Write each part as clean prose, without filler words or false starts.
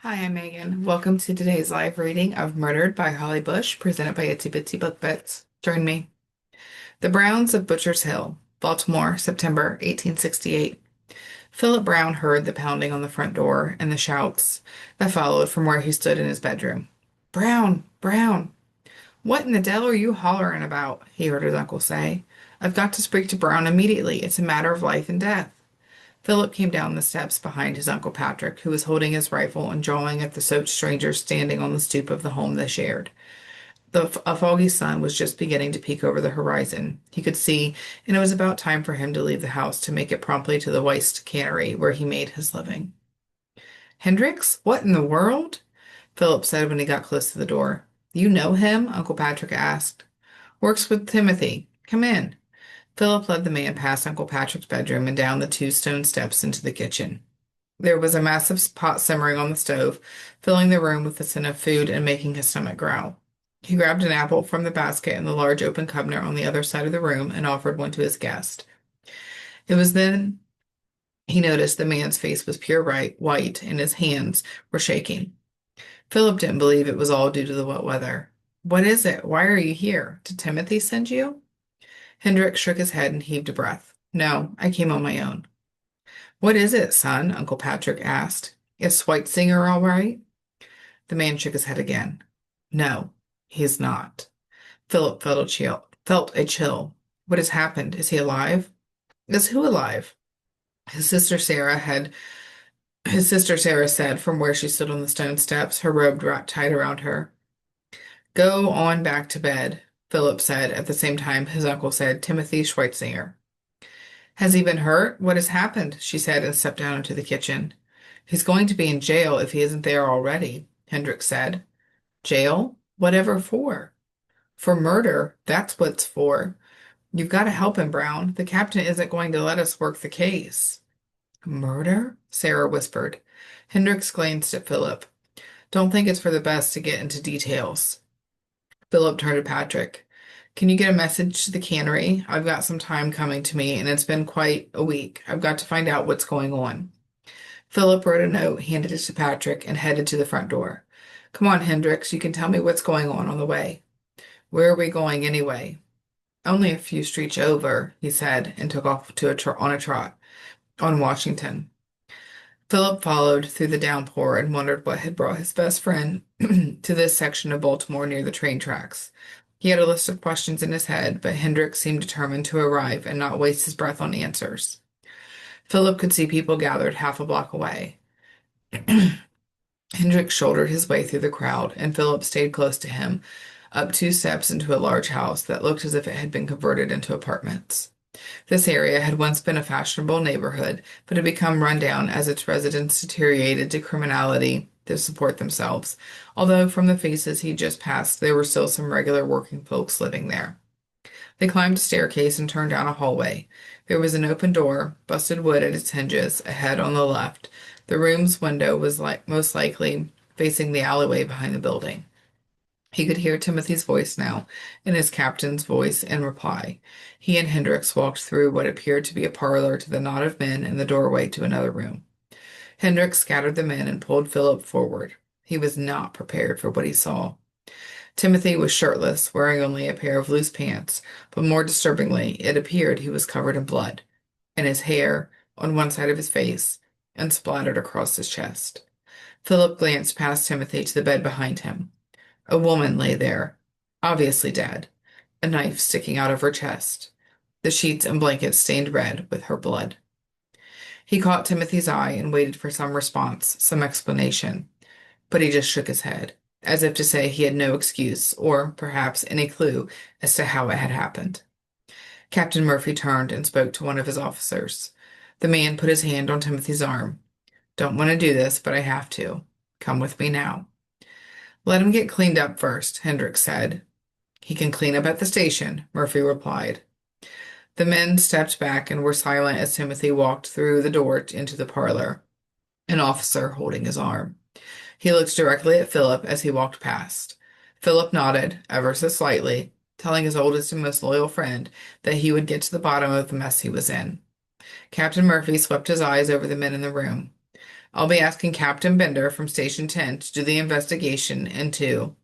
Hi, I'm Megan. Welcome to today's live reading of Murdered by Holly Bush, presented by Itsy Bitsy Book Bits. Join me. The Browns of Butcher's Hill, Baltimore, September 1868. Philip Brown heard the pounding on the front door and the shouts that followed from where he stood in his bedroom. Brown! Brown! What in the devil are you hollering about? He heard his uncle say. I've got to speak to Brown immediately. It's a matter of life and death. Philip came down the steps behind his Uncle Patrick, who was holding his rifle and jawing at the soaked strangers standing on the stoop of the home they shared. A foggy sun was just beginning to peek over the horizon. He could see, and it was about time for him to leave the house to make it promptly to the Wiest cannery, where he made his living. Hendricks? What in the world? Philip said when he got close to the door. You know him? Uncle Patrick asked. Works with Timothy. Come in. Philip led the man past Uncle Patrick's bedroom and down the two stone steps into the kitchen. There was a massive pot simmering on the stove, filling the room with the scent of food and making his stomach growl. He grabbed an apple from the basket in the large open cabinet on the other side of the room and offered one to his guest. It was then he noticed the man's face was pure white and his hands were shaking. Philip didn't believe it was all due to the wet weather. What is it? Why are you here? Did Timothy send you? Hendrik shook his head and heaved a breath. No, I came on my own. What is it, son? Uncle Patrick asked. Is Sweitzinger all right? The man shook his head again. No, he's not. Philip felt a chill. What has happened? Is he alive? Is who alive? His sister Sarah had his sister Sarah said from where she stood on the stone steps, her robe wrapped tight around her. Go on back to bed, Philip said at the same time his uncle said Timothy Schweitzinger. Has he been hurt? What has happened? She said and stepped down into the kitchen. He's going to be in jail if he isn't there already, Hendrik said. Jail? Whatever for? For murder, that's what it's for. You've got to help him, Brown. The captain isn't going to let us work the case. Murder? Sarah whispered. Hendricks glanced at Philip. Don't think it's for the best to get into details. Philip turned to Patrick. Can you get a message to the cannery? I've got some time coming to me, and it's been quite a week. I've got to find out what's going on. Philip wrote a note, handed it to Patrick, and headed to the front door. Come on, Hendricks, you can tell me what's going on the way. Where are we going anyway? Only a few streets over, he said, and took off on a trot on Washington. Philip followed through the downpour and wondered what had brought his best friend to this section of Baltimore near the train tracks. He had a list of questions in his head, but Hendrik seemed determined to arrive and not waste his breath on answers. Philip could see people gathered half a block away. Hendrik shouldered his way through the crowd, and Philip stayed close to him, up two steps into a large house that looked as if it had been converted into apartments. This area had once been a fashionable neighborhood, but had become run down as its residents deteriorated to criminality to support themselves, although from the faces he just passed there were still some regular working folks living there. They climbed a staircase and turned down a hallway. There was an open door, busted wood at its hinges, ahead on the left. The room's window was most likely facing the alleyway behind the building. He could hear Timothy's voice now, and his captain's voice in reply. He and Hendricks walked through what appeared to be a parlor to the knot of men in the doorway to another room. Hendricks scattered the men and pulled Philip forward. He was not prepared for what he saw. Timothy was shirtless, wearing only a pair of loose pants, but more disturbingly, it appeared he was covered in blood, and his hair on one side of his face, and splattered across his chest. Philip glanced past Timothy to the bed behind him. A woman lay there, obviously dead, a knife sticking out of her chest, the sheets and blankets stained red with her blood. He caught Timothy's eye and waited for some response, some explanation, but he just shook his head, as if to say he had no excuse, or perhaps any clue as to how it had happened. Captain Murphy turned and spoke to one of his officers. The man put his hand on Timothy's arm. Don't want to do this, but I have to. Come with me now. Let him get cleaned up first, Hendricks said. He can clean up at the station, Murphy replied. The men stepped back and were silent as Timothy walked through the door into the parlor, an officer holding his arm. He looked directly at Philip as he walked past. Philip nodded, ever so slightly, telling his oldest and most loyal friend that he would get to the bottom of the mess he was in. Captain Murphy swept his eyes over the men in the room. I'll be asking Captain Bender from Station 10 to do the investigation into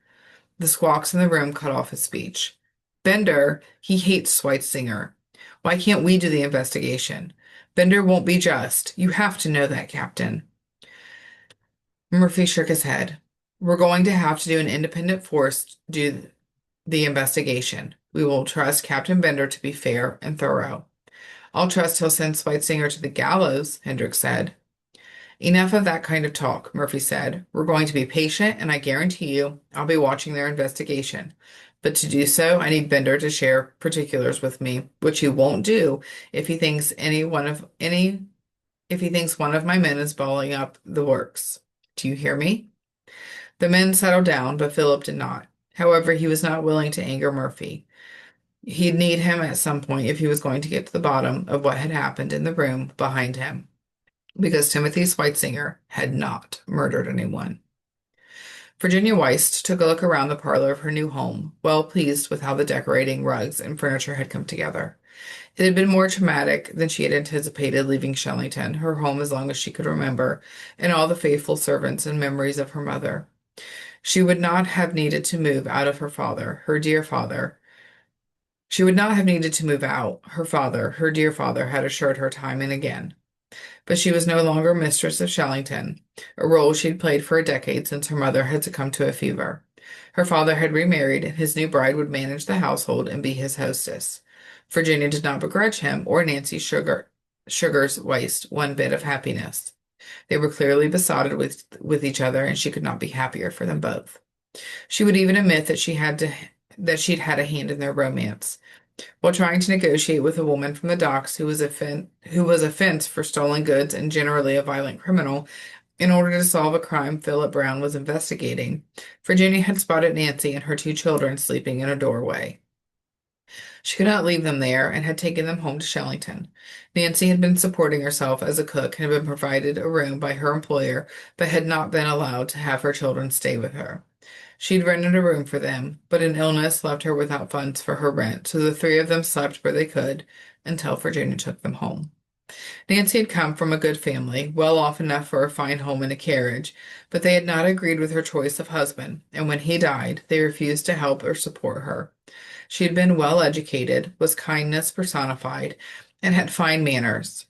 the squawks in the room cut off his speech. Bender, he hates Sweitzinger. Why can't we do the investigation? Bender won't be just. You have to know that, Captain. Murphy shook his head. We're going to have to do an independent force do the investigation. We will trust Captain Bender to be fair and thorough. I'll trust he'll send Sweitzinger to the gallows, Hendricks said. Enough of that kind of talk, Murphy said. We're going to be patient, and I guarantee you I'll be watching their investigation. But to do so, I need Bender to share particulars with me, which he won't do if he thinks if he thinks one of my men is balling up the works. Do you hear me? The men settled down, but Philip did not. However, he was not willing to anger Murphy. He'd need him at some point if he was going to get to the bottom of what had happened in the room behind him, because Timothy Sweitzinger had not murdered anyone. Virginia Wiest took a look around the parlor of her new home, well pleased with how the decorating, rugs, and furniture had come together. It had been more traumatic than she had anticipated leaving Shellington, her home as long as she could remember, and all the faithful servants and memories of her mother. She would not have needed to move out of her father, her dear father. She would not have needed to move out, her father, her dear father, had assured her time and again. But she was no longer mistress of Shellington, a role she had played for a decade since her mother had succumbed to a fever. Her father had remarried, and his new bride would manage the household and be his hostess. Virginia did not begrudge him or Nancy Sugar's Wiest one bit of happiness. They were clearly besotted with each other, and she could not be happier for them both. She would even admit that she'd had a hand in their romance. While trying to negotiate with a woman from the docks who was a fence for stolen goods and generally a violent criminal, in order to solve a crime Philip Brown was investigating, Virginia had spotted Nancy and her two children sleeping in a doorway. She could not leave them there and had taken them home to Shellington. Nancy had been supporting herself as a cook and had been provided a room by her employer, but had not been allowed to have her children stay with her. She'd rented a room for them, but an illness left her without funds for her rent, so the three of them slept where they could until Virginia took them home. Nancy had come from a good family, well off enough for a fine home and a carriage, but they had not agreed with her choice of husband, and when he died, they refused to help or support her. She had been well educated, was kindness personified, and had fine manners.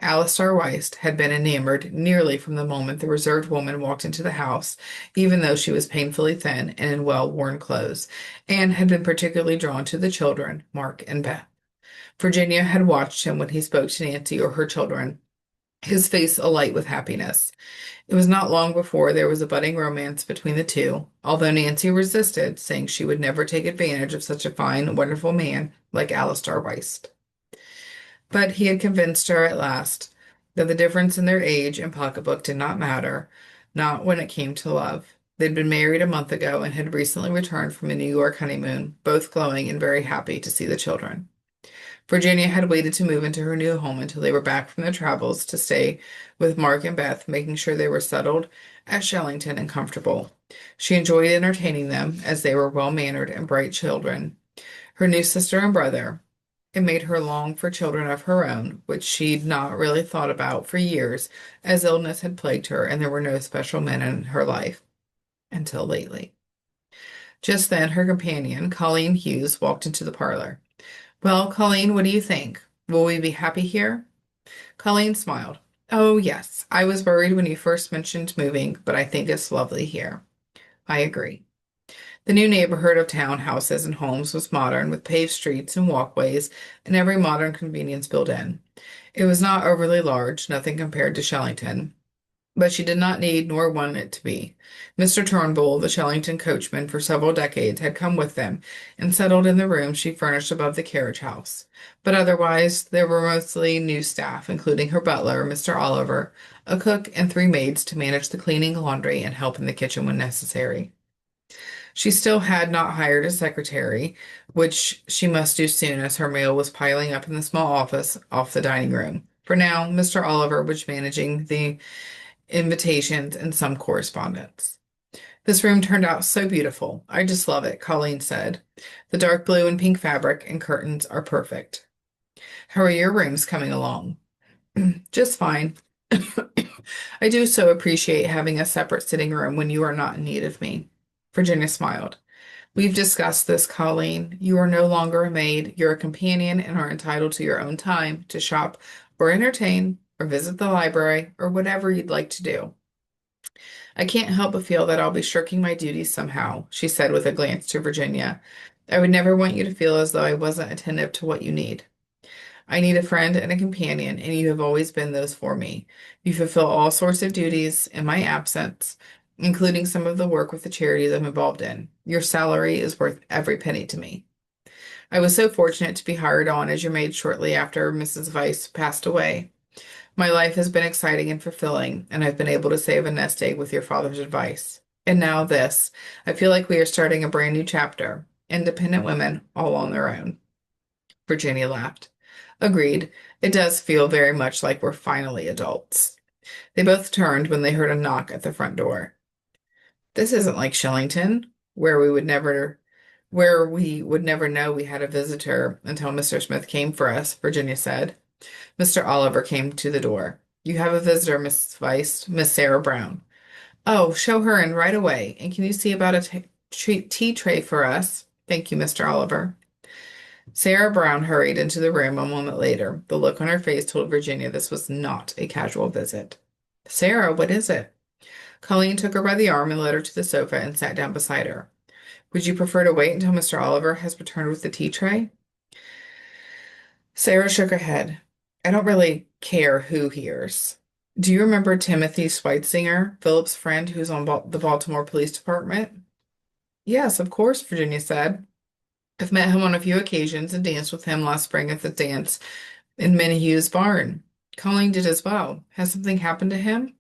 Alistair Wiest had been enamored nearly from the moment the reserved woman walked into the house, even though she was painfully thin and in well-worn clothes, and had been particularly drawn to the children, Mark and Beth. Virginia had watched him when he spoke to Nancy or her children, his face alight with happiness. It was not long before there was a budding romance between the two, although Nancy resisted, saying she would never take advantage of such a fine, wonderful man like Alistair Wiest. But he had convinced her at last that the difference in their age and pocketbook did not matter, not when it came to love. They'd been married a month ago and had recently returned from a New York honeymoon, both glowing and very happy to see the children. Virginia had waited to move into her new home until they were back from their travels to stay with Mark and Beth, making sure they were settled at Shellington and comfortable. She enjoyed entertaining them, as they were well-mannered and bright children. Her new sister and brother. It made her long for children of her own, which she'd not really thought about for years, as illness had plagued her and there were no special men in her life until lately. Just then, her companion, Colleen Hughes, walked into the parlor. Well, Colleen, what do you think? Will we be happy here? Colleen smiled. Oh, yes. I was worried when you first mentioned moving, but I think it's lovely here. I agree. The new neighborhood of town houses and homes was modern, with paved streets and walkways and every modern convenience built in. It was not overly large, nothing compared to Shellington, but she did not need nor want it to be. Mr. Turnbull, the Shellington coachman for several decades, had come with them and settled in the room she furnished above the carriage house. But otherwise, there were mostly new staff, including her butler, Mr. Oliver, a cook, and three maids to manage the cleaning, laundry, and help in the kitchen when necessary. She still had not hired a secretary, which she must do soon as her mail was piling up in the small office off the dining room. For now, Mr. Oliver was managing the invitations and some correspondence. This room turned out so beautiful. I just love it, Colleen said. The dark blue and pink fabric and curtains are perfect. How are your rooms coming along? Just fine. I do so appreciate having a separate sitting room when you are not in need of me. Virginia smiled. We've discussed this, Colleen. You are no longer a maid. You're a companion and are entitled to your own time to shop or entertain or visit the library or whatever you'd like to do. I can't help but feel that I'll be shirking my duties somehow, she said with a glance to Virginia. I would never want you to feel as though I wasn't attentive to what you need. I need a friend and a companion, and you have always been those for me. You fulfill all sorts of duties in my absence, including some of the work with the charities I'm involved in. Your salary is worth every penny to me. I was so fortunate to be hired on as your maid shortly after Mrs. Weiss passed away. My life has been exciting and fulfilling, and I've been able to save a nest egg with your father's advice. And now this. I feel like we are starting a brand new chapter. Independent women, all on their own. Virginia laughed. Agreed. It does feel very much like we're finally adults. They both turned when they heard a knock at the front door. This isn't like Shillington, where we would never know we had a visitor until Mr. Smith came for us, Virginia said. Mr. Oliver came to the door. You have a visitor, Miss Weiss, Miss Sarah Brown. Oh, show her in right away. And can you see about a tea tray for us? Thank you, Mr. Oliver. Sarah Brown hurried into the room a moment later. The look on her face told Virginia this was not a casual visit. Sarah, what is it? Colleen took her by the arm and led her to the sofa and sat down beside her. Would you prefer to wait until Mr. Oliver has returned with the tea tray? Sarah shook her head. I don't really care who hears. Do you remember Timothy Sweitzinger, Philip's friend who's on the Baltimore Police Department? Yes, of course, Virginia said. I've met him on a few occasions and danced with him last spring at the dance in Minniehugh's barn. Colleen did as well. Has something happened to him?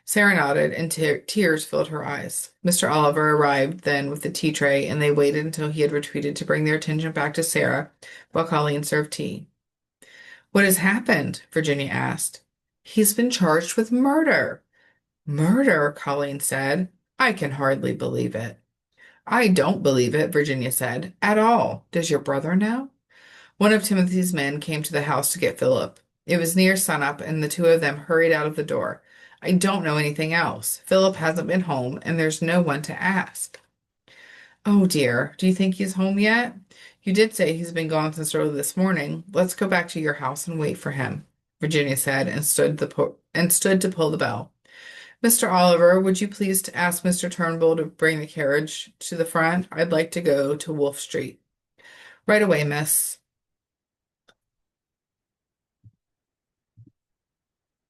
Sarah nodded, and tears filled her eyes. Mr. Oliver arrived then with the tea tray, and they waited until he had retreated to bring their attention back to Sarah while Colleen served tea. What has happened? Virginia asked. He's been charged with murder. Murder, Colleen said. I can hardly believe it. I don't believe it, Virginia said, at all. Does your brother know? One of Timothy's men came to the house to get Philip. It was near sunup, and the two of them hurried out of the door. I don't know anything else. Philip hasn't been home, and there's no one to ask. Oh dear, do you think he's home yet? You did say he's been gone since early this morning. Let's go back to your house and wait for him, Virginia said, and stood to pull the bell. Mr. Oliver, would you please to ask Mr. Turnbull to bring the carriage to the front? I'd like to go to Wolf Street. Right away, miss.